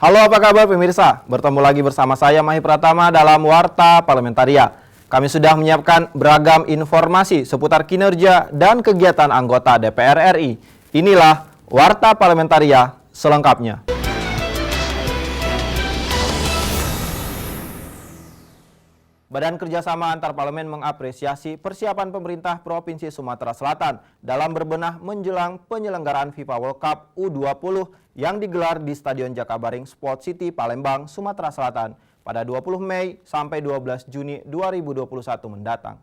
Halo, apa kabar pemirsa? Bertemu lagi bersama saya Mahi Pratama dalam Warta Parlamentaria. Kami sudah menyiapkan beragam informasi seputar kinerja dan kegiatan anggota DPR RI. Inilah Warta Parlamentaria selengkapnya. Badan Kerjasama Antar Parlemen mengapresiasi persiapan pemerintah Provinsi Sumatera Selatan dalam berbenah menjelang penyelenggaraan FIFA World Cup U20 yang digelar di Stadion Jakabaring Sport City, Palembang, Sumatera Selatan pada 20 Mei sampai 12 Juni 2021 mendatang.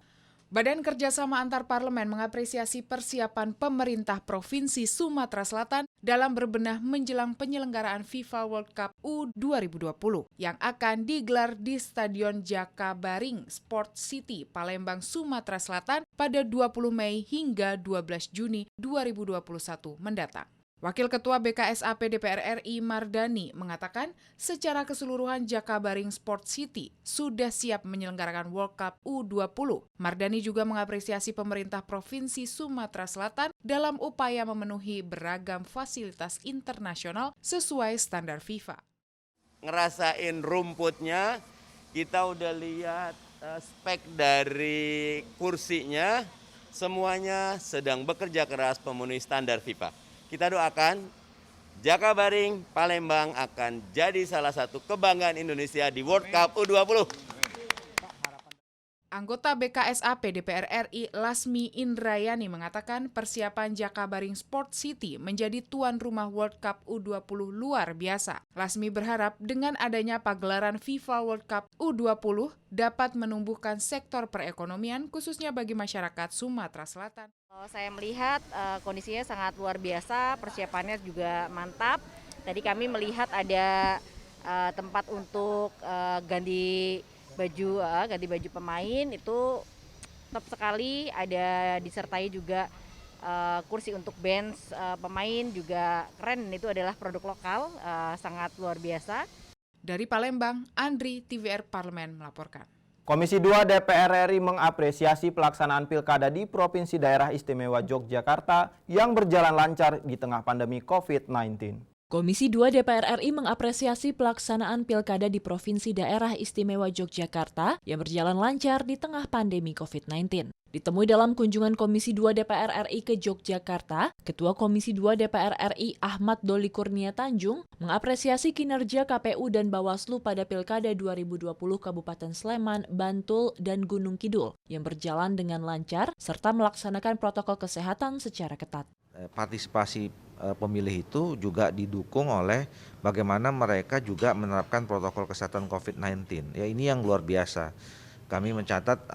Badan Kerjasama Antar Parlemen mengapresiasi persiapan pemerintah Provinsi Sumatera Selatan dalam berbenah menjelang penyelenggaraan FIFA World Cup U2020 yang akan digelar di Stadion Jakabaring Sport City, Palembang, Sumatera Selatan pada 20 Mei hingga 12 Juni 2021 mendatang. Wakil Ketua BKSAP DPR RI Mardani mengatakan secara keseluruhan Jakabaring Sport City sudah siap menyelenggarakan World Cup U20. Mardani juga mengapresiasi pemerintah Provinsi Sumatera Selatan dalam upaya memenuhi beragam fasilitas internasional sesuai standar FIFA. Ngerasain rumputnya, kita udah lihat spek dari kursinya, semuanya sedang bekerja keras memenuhi standar FIFA. Kita doakan Jakabaring, Palembang akan jadi salah satu kebanggaan Indonesia di World Cup U20. Anggota BKSAP DPR RI Lasmi Indrayani mengatakan persiapan Jakabaring Sport City menjadi tuan rumah World Cup U20 luar biasa. Lasmi berharap dengan adanya pagelaran FIFA World Cup U20 dapat menumbuhkan sektor perekonomian khususnya bagi masyarakat Sumatera Selatan. Saya melihat kondisinya sangat luar biasa, persiapannya juga mantap. Tadi kami melihat ada tempat untuk ganti baju pemain, itu top sekali. Ada disertai juga kursi untuk bench pemain, juga keren. Itu adalah produk lokal, sangat luar biasa. Dari Palembang, Andri, TVR Parlemen melaporkan. Komisi 2 DPR RI mengapresiasi pelaksanaan pilkada di Provinsi Daerah Istimewa Yogyakarta yang berjalan lancar di tengah pandemi COVID-19. Komisi 2 DPR RI mengapresiasi pelaksanaan pilkada di Provinsi Daerah Istimewa Yogyakarta yang berjalan lancar di tengah pandemi COVID-19. Ditemui dalam kunjungan Komisi 2 DPR RI ke Yogyakarta, Ketua Komisi 2 DPR RI Ahmad Doli Kurnia Tanjung mengapresiasi kinerja KPU dan Bawaslu pada Pilkada 2020 Kabupaten Sleman, Bantul, dan Gunung Kidul yang berjalan dengan lancar serta melaksanakan protokol kesehatan secara ketat. Partisipasi pemilih itu juga didukung oleh bagaimana mereka juga menerapkan protokol kesehatan COVID-19. Ya, ini yang luar biasa. Kami mencatat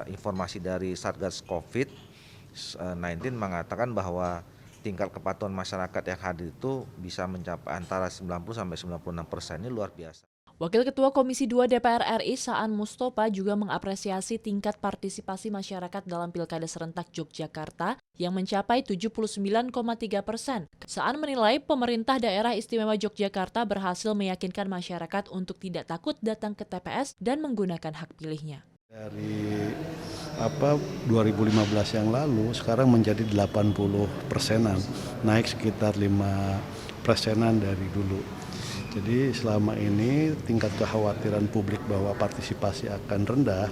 informasi dari Satgas COVID-19 mengatakan bahwa tingkat kepatuhan masyarakat yang hadir itu bisa mencapai antara 90-96%. Ini luar biasa. Wakil Ketua Komisi 2 DPR RI Saan Mustopa juga mengapresiasi tingkat partisipasi masyarakat dalam Pilkada Serentak Yogyakarta yang mencapai 79,3%. Saan menilai pemerintah daerah istimewa Yogyakarta berhasil meyakinkan masyarakat untuk tidak takut datang ke TPS dan menggunakan hak pilihnya. Dari 2015 yang lalu sekarang menjadi 80%-an, naik sekitar 5%-an dari dulu. Jadi selama ini tingkat kekhawatiran publik bahwa partisipasi akan rendah,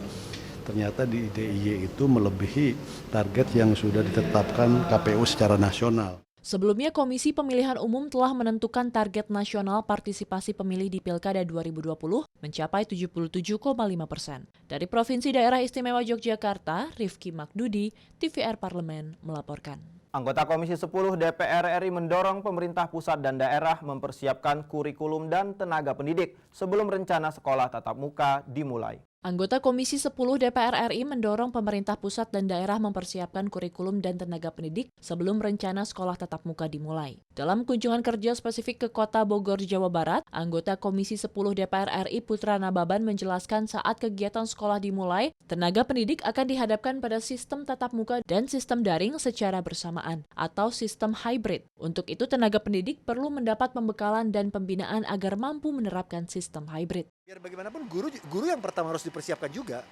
ternyata di DIY itu melebihi target yang sudah ditetapkan KPU secara nasional. Sebelumnya, Komisi Pemilihan Umum telah menentukan target nasional partisipasi pemilih di Pilkada 2020 mencapai 77,5%. Dari Provinsi Daerah Istimewa Yogyakarta, Rifki Makdudi, TVR Parlemen melaporkan. Anggota Komisi 10 DPR RI mendorong pemerintah pusat dan daerah mempersiapkan kurikulum dan tenaga pendidik sebelum rencana sekolah tatap muka dimulai. Anggota Komisi 10 DPR RI mendorong pemerintah pusat dan daerah mempersiapkan kurikulum dan tenaga pendidik sebelum rencana sekolah tatap muka dimulai. Dalam kunjungan kerja spesifik ke Kota Bogor, Jawa Barat, anggota Komisi 10 DPR RI Putra Nababan menjelaskan saat kegiatan sekolah dimulai, tenaga pendidik akan dihadapkan pada sistem tatap muka dan sistem daring secara bersamaan atau sistem hybrid. Untuk itu, tenaga pendidik perlu mendapat pembekalan dan pembinaan agar mampu menerapkan sistem hybrid. Biar bagaimanapun guru yang pertama harus dipersiapkan juga.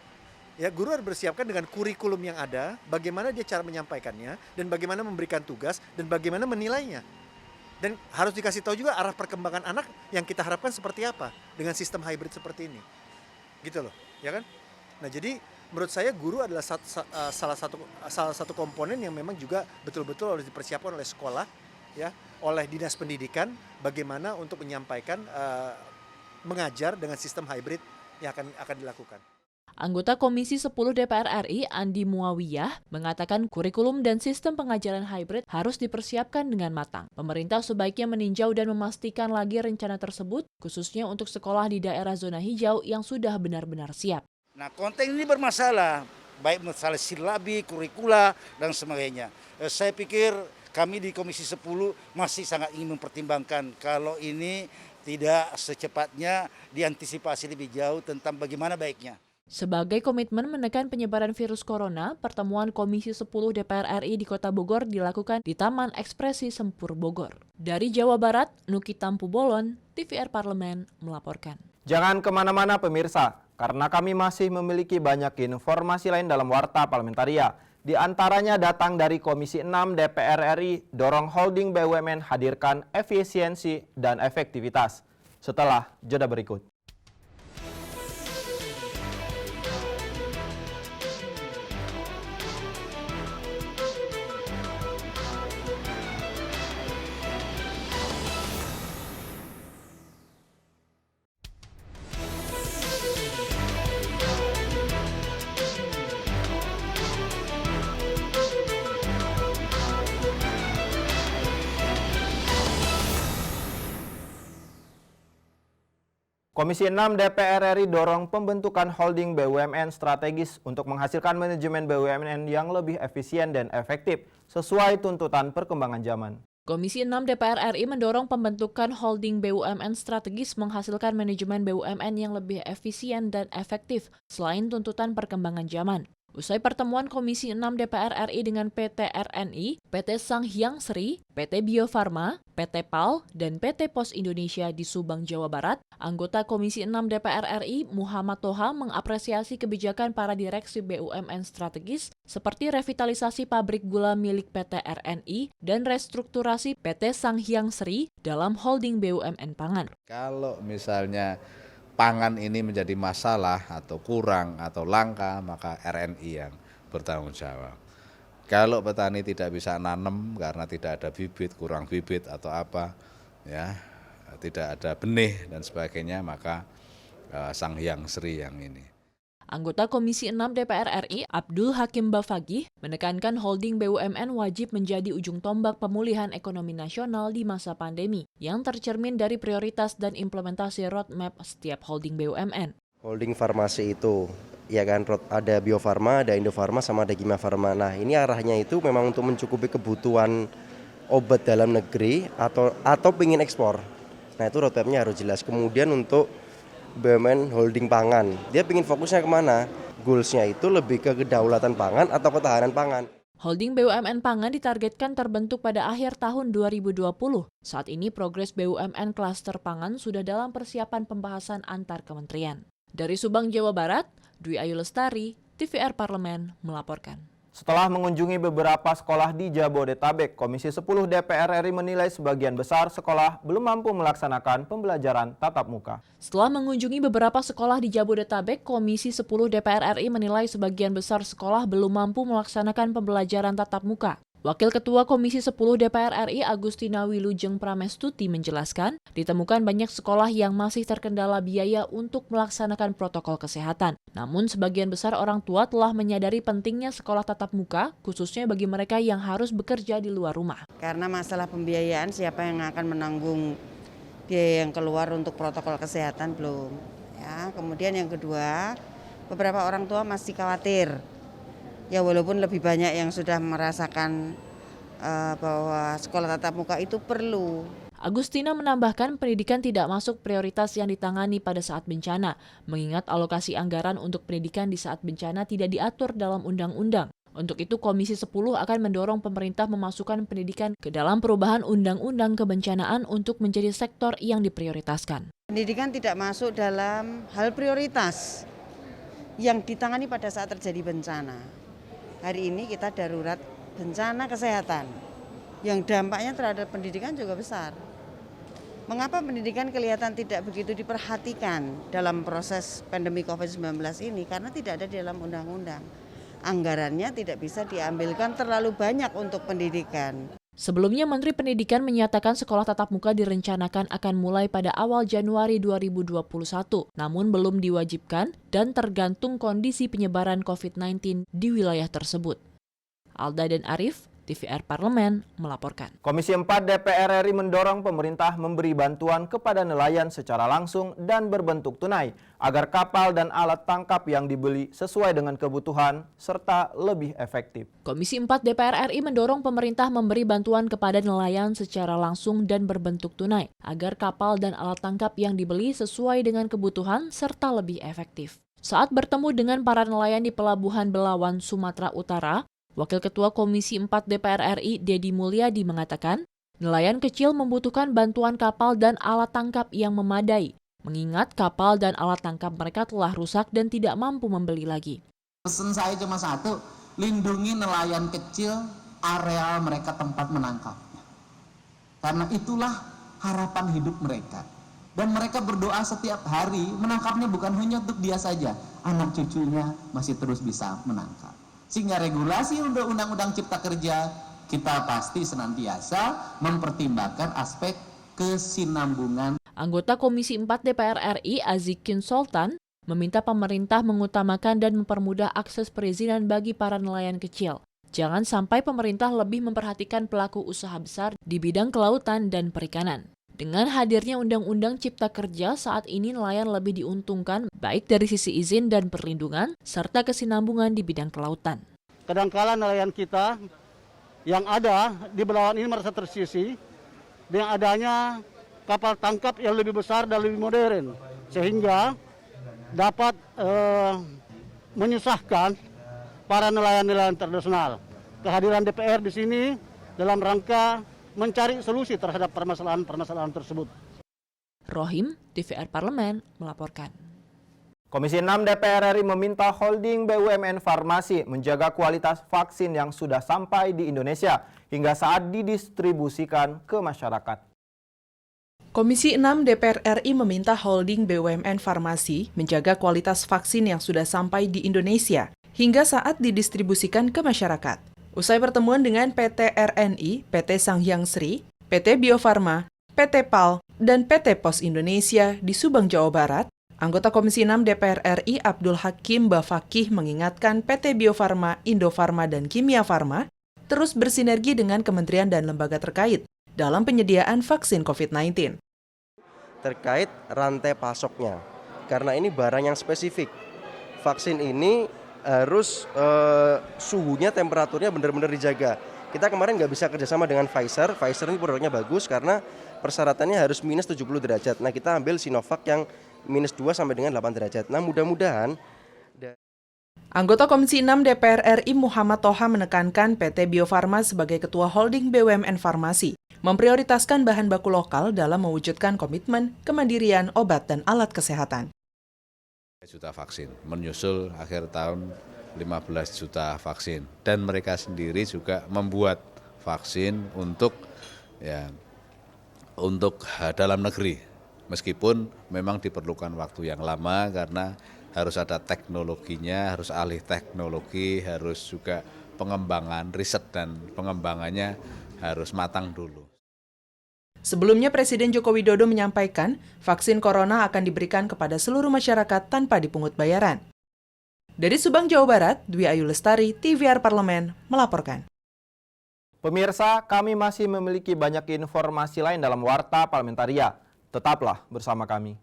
Ya, guru harus bersiapkan dengan kurikulum yang ada, bagaimana dia cara menyampaikannya, dan bagaimana memberikan tugas, dan bagaimana menilainya. Dan harus dikasih tahu juga arah perkembangan anak yang kita harapkan seperti apa dengan sistem hybrid seperti ini. Gitu loh, ya kan? Nah, jadi menurut saya guru adalah salah satu komponen yang memang juga betul-betul harus dipersiapkan oleh sekolah, ya, oleh dinas pendidikan, bagaimana untuk menyampaikan mengajar dengan sistem hybrid yang akan dilakukan. Anggota Komisi 10 DPR RI, Andi Muawiyah, mengatakan kurikulum dan sistem pengajaran hybrid harus dipersiapkan dengan matang. Pemerintah sebaiknya meninjau dan memastikan lagi rencana tersebut, khususnya untuk sekolah di daerah zona hijau yang sudah benar-benar siap. Nah, konten ini bermasalah, baik masalah silabi, kurikula, dan sebagainya. Saya pikir kami di Komisi 10 masih sangat ingin mempertimbangkan kalau ini tidak secepatnya diantisipasi lebih jauh tentang bagaimana baiknya. Sebagai komitmen menekan penyebaran virus corona, pertemuan Komisi 10 DPR RI di Kota Bogor dilakukan di Taman Ekspresi Sempur Bogor. Dari Jawa Barat, Nuki Tampu Bolon, TVR Parlemen melaporkan. Jangan kemana-mana pemirsa, karena kami masih memiliki banyak informasi lain dalam Warta Parlamentaria. Di antaranya datang dari Komisi 6 DPR RI, dorong holding BUMN hadirkan efisiensi dan efektivitas. Setelah jeda berikut. Komisi 6 DPR RI dorong pembentukan holding BUMN strategis untuk menghasilkan manajemen BUMN yang lebih efisien dan efektif sesuai tuntutan perkembangan zaman. Komisi 6 DPR RI mendorong pembentukan holding BUMN strategis menghasilkan manajemen BUMN yang lebih efisien dan efektif selain tuntutan perkembangan zaman. Usai pertemuan Komisi 6 DPR RI dengan PT RNI, PT Sanghyang Sri, PT Bio Farma, PT PAL, dan PT Pos Indonesia di Subang, Jawa Barat, anggota Komisi 6 DPR RI Muhammad Toha mengapresiasi kebijakan para direksi BUMN strategis seperti revitalisasi pabrik gula milik PT RNI dan restrukturasi PT Sanghyang Sri dalam holding BUMN pangan. Kalau misalnya pangan ini menjadi masalah atau kurang atau langka, maka RNI yang bertanggung jawab. Kalau petani tidak bisa nanam karena tidak ada bibit, kurang bibit atau apa, ya, tidak ada benih dan sebagainya, maka Sanghyang Sri yang ini. Anggota Komisi 6 DPR RI, Abdul Hakim Bafagih, menekankan holding BUMN wajib menjadi ujung tombak pemulihan ekonomi nasional di masa pandemi, yang tercermin dari prioritas dan implementasi roadmap setiap holding BUMN. Holding farmasi itu, ya kan, ada Bio Farma, ada Indo Farma, sama ada Gima Farma. Nah, ini arahnya itu memang untuk mencukupi kebutuhan obat dalam negeri atau ingin ekspor. Nah, itu roadmapnya harus jelas. Kemudian untuk BUMN holding pangan, dia ingin fokusnya kemana? Goalsnya itu lebih ke kedaulatan pangan atau ketahanan pangan. Holding BUMN pangan ditargetkan terbentuk pada akhir tahun 2020. Saat ini progres BUMN klaster pangan sudah dalam persiapan pembahasan antar kementerian. Dari Subang, Jawa Barat, Dwi Ayu Lestari, TVR Parlemen melaporkan. Setelah mengunjungi beberapa sekolah di Jabodetabek, Komisi 10 DPR RI menilai sebagian besar sekolah belum mampu melaksanakan pembelajaran tatap muka. Setelah mengunjungi beberapa sekolah di Jabodetabek, Komisi 10 DPR RI menilai sebagian besar sekolah belum mampu melaksanakan pembelajaran tatap muka. Wakil Ketua Komisi 10 DPR RI Agustina Wilujeng Pramestuti menjelaskan, ditemukan banyak sekolah yang masih terkendala biaya untuk melaksanakan protokol kesehatan. Namun sebagian besar orang tua telah menyadari pentingnya sekolah tatap muka, khususnya bagi mereka yang harus bekerja di luar rumah. Karena masalah pembiayaan, siapa yang akan menanggung biaya yang keluar untuk protokol kesehatan belum. Ya, kemudian yang kedua, beberapa orang tua masih khawatir. Ya walaupun lebih banyak yang sudah merasakan bahwa sekolah tatap muka itu perlu. Agustina menambahkan pendidikan tidak masuk prioritas yang ditangani pada saat bencana, mengingat alokasi anggaran untuk pendidikan di saat bencana tidak diatur dalam undang-undang. Untuk itu Komisi 10 akan mendorong pemerintah memasukkan pendidikan ke dalam perubahan undang-undang kebencanaan untuk menjadi sektor yang diprioritaskan. Pendidikan tidak masuk dalam hal prioritas yang ditangani pada saat terjadi bencana. Hari ini kita darurat bencana kesehatan yang dampaknya terhadap pendidikan juga besar. Mengapa pendidikan kelihatan tidak begitu diperhatikan dalam proses pandemi COVID-19 ini? Karena tidak ada di dalam undang-undang. Anggarannya tidak bisa diambilkan terlalu banyak untuk pendidikan. Sebelumnya, Menteri Pendidikan menyatakan sekolah tatap muka direncanakan akan mulai pada awal Januari 2021, namun belum diwajibkan dan tergantung kondisi penyebaran COVID-19 di wilayah tersebut. Alda dan Arif, TVR Parlemen, melaporkan. Komisi 4 DPR RI mendorong pemerintah memberi bantuan kepada nelayan secara langsung dan berbentuk tunai agar kapal dan alat tangkap yang dibeli sesuai dengan kebutuhan serta lebih efektif. Komisi 4 DPR RI mendorong pemerintah memberi bantuan kepada nelayan secara langsung dan berbentuk tunai agar kapal dan alat tangkap yang dibeli sesuai dengan kebutuhan serta lebih efektif. Saat bertemu dengan para nelayan di Pelabuhan Belawan, Sumatera Utara, Wakil Ketua Komisi 4 DPR RI, Deddy Mulyadi, mengatakan, nelayan kecil membutuhkan bantuan kapal dan alat tangkap yang memadai, mengingat kapal dan alat tangkap mereka telah rusak dan tidak mampu membeli lagi. Pesan saya cuma satu, lindungi nelayan kecil, areal mereka tempat menangkap. Karena itulah harapan hidup mereka. Dan mereka berdoa setiap hari, menangkapnya bukan hanya untuk dia saja, anak cucunya masih terus bisa menangkap. Sehingga regulasi untuk Undang-Undang Cipta Kerja kita pasti senantiasa mempertimbangkan aspek kesinambungan. Anggota Komisi 4 DPR RI, Azikin Sultan, meminta pemerintah mengutamakan dan mempermudah akses perizinan bagi para nelayan kecil. Jangan sampai pemerintah lebih memperhatikan pelaku usaha besar di bidang kelautan dan perikanan. Dengan hadirnya Undang-Undang Cipta Kerja, saat ini nelayan lebih diuntungkan baik dari sisi izin dan perlindungan, serta kesinambungan di bidang kelautan. Kadangkala nelayan kita yang ada di Belawan ini merasa tersisih dengan adanya kapal tangkap yang lebih besar dan lebih modern, sehingga dapat menyusahkan para nelayan-nelayan tradisional. Kehadiran DPR di sini dalam rangka mencari solusi terhadap permasalahan-permasalahan tersebut. Rohim, TVR Parlemen, melaporkan. Komisi 6 DPR RI meminta holding BUMN Farmasi menjaga kualitas vaksin yang sudah sampai di Indonesia hingga saat didistribusikan ke masyarakat. Komisi 6 DPR RI meminta holding BUMN Farmasi menjaga kualitas vaksin yang sudah sampai di Indonesia hingga saat didistribusikan ke masyarakat. Usai pertemuan dengan PT RNI, PT Sanghyang Sri, PT Bio Farma, PT PAL, dan PT Pos Indonesia di Subang, Jawa Barat, anggota Komisi 6 DPR RI Abdul Hakim Bafakih mengingatkan PT Bio Farma, Indofarma, dan Kimia Farma terus bersinergi dengan kementerian dan lembaga terkait dalam penyediaan vaksin COVID-19. Terkait rantai pasoknya, karena ini barang yang spesifik. Vaksin ini harus suhunya, temperaturnya benar-benar dijaga. Kita kemarin nggak bisa kerjasama dengan Pfizer. Pfizer ini produknya bagus karena persyaratannya harus minus 70 derajat. Nah, kita ambil Sinovac yang minus 2 sampai dengan 8 derajat. Nah, mudah-mudahan. Anggota Komisi 6 DPR RI Muhammad Toha menekankan PT Bio Farma sebagai Ketua Holding BUMN Farmasi memprioritaskan bahan baku lokal dalam mewujudkan komitmen kemandirian obat dan alat kesehatan. Juta vaksin, menyusul akhir tahun 15 juta vaksin, dan mereka sendiri juga membuat vaksin untuk dalam negeri, meskipun memang diperlukan waktu yang lama karena harus ada teknologinya, harus alih teknologi, harus juga pengembangan, riset dan pengembangannya harus matang dulu. Sebelumnya Presiden Joko Widodo menyampaikan vaksin corona akan diberikan kepada seluruh masyarakat tanpa dipungut bayaran. Dari Subang, Jawa Barat, Dwi Ayu Lestari, TVR Parlemen, melaporkan. Pemirsa, kami masih memiliki banyak informasi lain dalam Warta Parlementaria. Tetaplah bersama kami.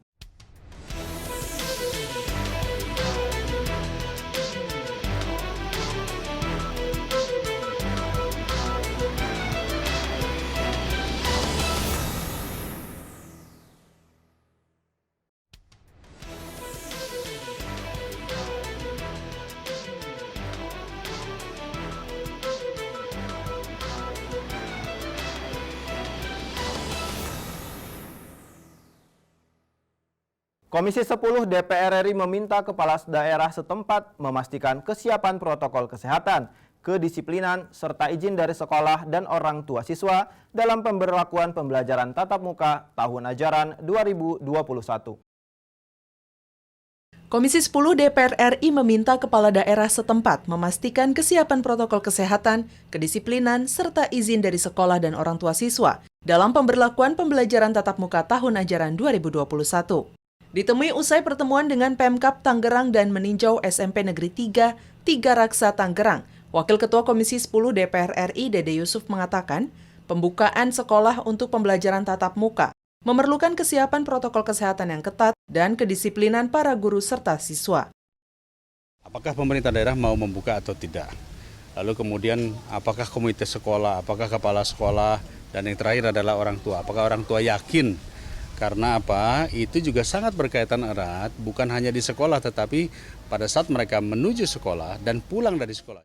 Komisi 10 DPR RI meminta kepala daerah setempat memastikan kesiapan protokol kesehatan kedisiplinan, serta izin dari sekolah dan orang tua siswa dalam pemberlakuan pembelajaran tatap muka tahun ajaran 2021. Komisi 10 DPR RI meminta kepala daerah setempat memastikan kesiapan protokol kesehatan, kedisiplinan, serta izin dari sekolah dan orang tua siswa dalam pemberlakuan pembelajaran tatap muka tahun ajaran 2021. Ditemui usai pertemuan dengan Pemkab Tangerang dan meninjau SMP Negeri 3, Tiga Raksa Tangerang, Wakil Ketua Komisi 10 DPR RI Dede Yusuf mengatakan, pembukaan sekolah untuk pembelajaran tatap muka memerlukan kesiapan protokol kesehatan yang ketat dan kedisiplinan para guru serta siswa. Apakah pemerintah daerah mau membuka atau tidak? Lalu kemudian apakah komite sekolah, apakah kepala sekolah, dan yang terakhir adalah orang tua. Apakah orang tua yakin? Karena apa? Itu juga sangat berkaitan erat, bukan hanya di sekolah tetapi pada saat mereka menuju sekolah dan pulang dari sekolah.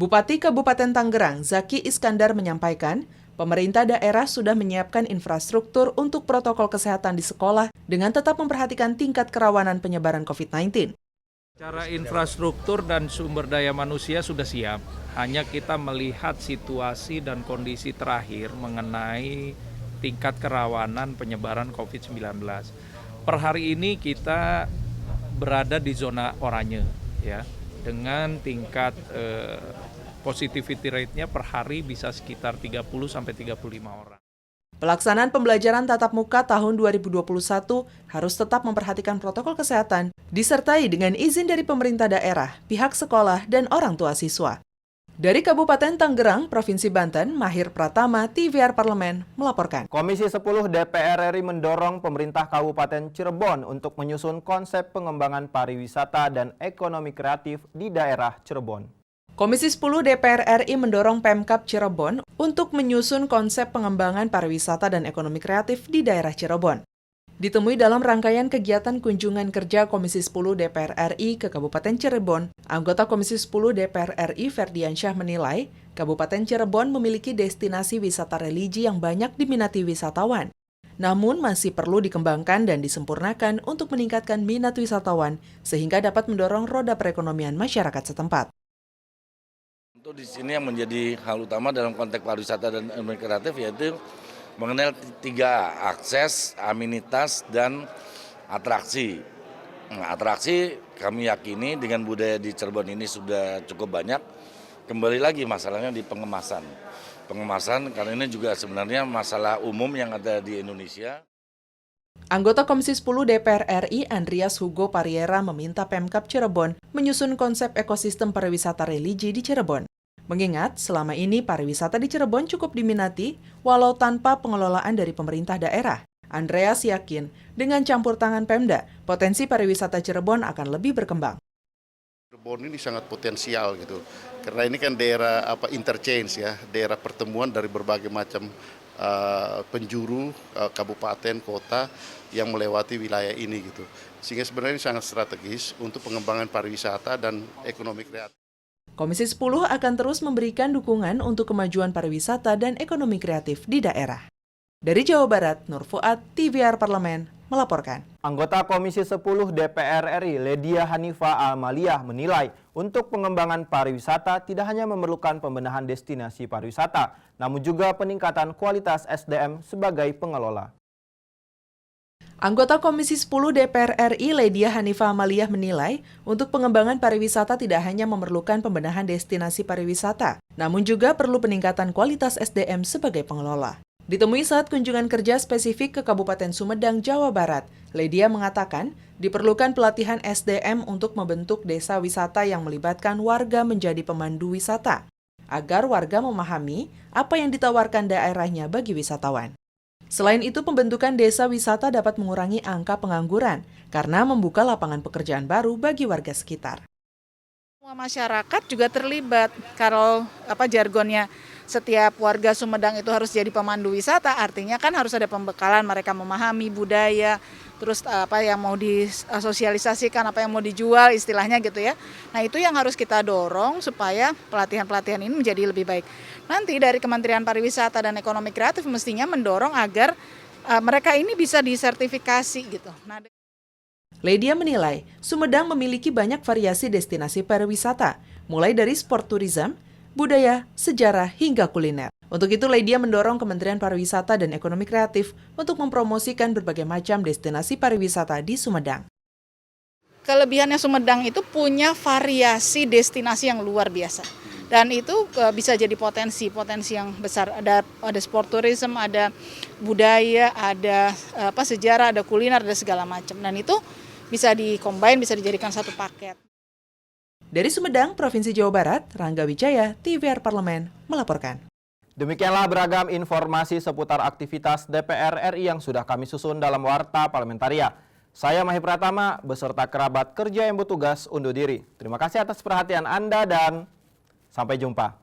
Bupati Kabupaten Tangerang, Zaki Iskandar menyampaikan, pemerintah daerah sudah menyiapkan infrastruktur untuk protokol kesehatan di sekolah dengan tetap memperhatikan tingkat kerawanan penyebaran COVID-19. Secara infrastruktur dan sumber daya manusia sudah siap. Hanya kita melihat situasi dan kondisi terakhir mengenai tingkat kerawanan penyebaran COVID-19. Per hari ini kita berada di zona oranye, ya, dengan tingkat positivity rate-nya per hari bisa sekitar 30-35 orang. Pelaksanaan pembelajaran tatap muka tahun 2021 harus tetap memperhatikan protokol kesehatan, disertai dengan izin dari pemerintah daerah, pihak sekolah, dan orang tua siswa. Dari Kabupaten Tangerang, Provinsi Banten, Mahir Pratama, TVR Parlemen, melaporkan. Komisi 10 DPR RI mendorong pemerintah Kabupaten Cirebon untuk menyusun konsep pengembangan pariwisata dan ekonomi kreatif di daerah Cirebon. Komisi 10 DPR RI mendorong Pemkab Cirebon untuk menyusun konsep pengembangan pariwisata dan ekonomi kreatif di daerah Cirebon. Ditemui dalam rangkaian kegiatan kunjungan kerja Komisi 10 DPR RI ke Kabupaten Cirebon, anggota Komisi 10 DPR RI Ferdiansyah menilai, Kabupaten Cirebon memiliki destinasi wisata religi yang banyak diminati wisatawan. Namun masih perlu dikembangkan dan disempurnakan untuk meningkatkan minat wisatawan sehingga dapat mendorong roda perekonomian masyarakat setempat. Untuk di sini yang menjadi hal utama dalam konteks pariwisata dan ekonomi kreatif yaitu mengenai 3 akses, amenitas, dan atraksi. Nah, atraksi kami yakini dengan budaya di Cirebon ini sudah cukup banyak. Kembali lagi masalahnya di pengemasan. Pengemasan karena ini juga sebenarnya masalah umum yang ada di Indonesia. Anggota Komisi 10 DPR RI Andreas Hugo Pariera meminta Pemkab Cirebon menyusun konsep ekosistem pariwisata religi di Cirebon. Mengingat selama ini pariwisata di Cirebon cukup diminati walau tanpa pengelolaan dari pemerintah daerah. Andreas yakin dengan campur tangan Pemda, potensi pariwisata Cirebon akan lebih berkembang. Cirebon ini sangat potensial gitu. Karena ini kan daerah interchange ya, daerah pertemuan dari berbagai macam penjuru kabupaten, kota yang melewati wilayah ini gitu. Sehingga sebenarnya ini sangat strategis untuk pengembangan pariwisata dan ekonomi kreatif. Komisi 10 akan terus memberikan dukungan untuk kemajuan pariwisata dan ekonomi kreatif di daerah. Dari Jawa Barat, Nur Fuad, TVR Parlemen, melaporkan. Anggota Komisi 10 DPR RI Ledia Hanifa Almaliyah menilai untuk pengembangan pariwisata tidak hanya memerlukan pembenahan destinasi pariwisata, namun juga peningkatan kualitas SDM sebagai pengelola. Anggota Komisi 10 DPR RI Ledia Hanifa Amaliyah menilai untuk pengembangan pariwisata tidak hanya memerlukan pembenahan destinasi pariwisata, namun juga perlu peningkatan kualitas SDM sebagai pengelola. Ditemui saat kunjungan kerja spesifik ke Kabupaten Sumedang, Jawa Barat, Ledia mengatakan diperlukan pelatihan SDM untuk membentuk desa wisata yang melibatkan warga menjadi pemandu wisata, agar warga memahami apa yang ditawarkan daerahnya bagi wisatawan. Selain itu, pembentukan desa wisata dapat mengurangi angka pengangguran karena membuka lapangan pekerjaan baru bagi warga sekitar. Semua masyarakat juga terlibat. Kalau jargonnya setiap warga Sumedang itu harus jadi pemandu wisata, artinya kan harus ada pembekalan, mereka memahami budaya, terus apa yang mau disosialisasikan, apa yang mau dijual istilahnya gitu ya. Nah itu yang harus kita dorong supaya pelatihan-pelatihan ini menjadi lebih baik. Nanti dari Kementerian Pariwisata dan Ekonomi Kreatif mestinya mendorong agar mereka ini bisa disertifikasi gitu. Nah, Ledia menilai Sumedang memiliki banyak variasi destinasi pariwisata, mulai dari sport tourism, budaya, sejarah, hingga kuliner. Untuk itu, Leidia mendorong Kementerian Pariwisata dan Ekonomi Kreatif untuk mempromosikan berbagai macam destinasi pariwisata di Sumedang. Kelebihannya Sumedang itu punya variasi destinasi yang luar biasa. Dan itu bisa jadi potensi yang besar. Ada sport tourism, ada budaya, ada sejarah, ada kuliner, ada segala macam. Dan itu bisa di-combine, bisa dijadikan satu paket. Dari Sumedang, Provinsi Jawa Barat, Rangga Wijaya, TVR Parlemen, melaporkan. Demikianlah beragam informasi seputar aktivitas DPR RI yang sudah kami susun dalam Warta Parlamentaria. Saya Mahir Pratama beserta kerabat kerja yang bertugas undur diri. Terima kasih atas perhatian Anda dan sampai jumpa.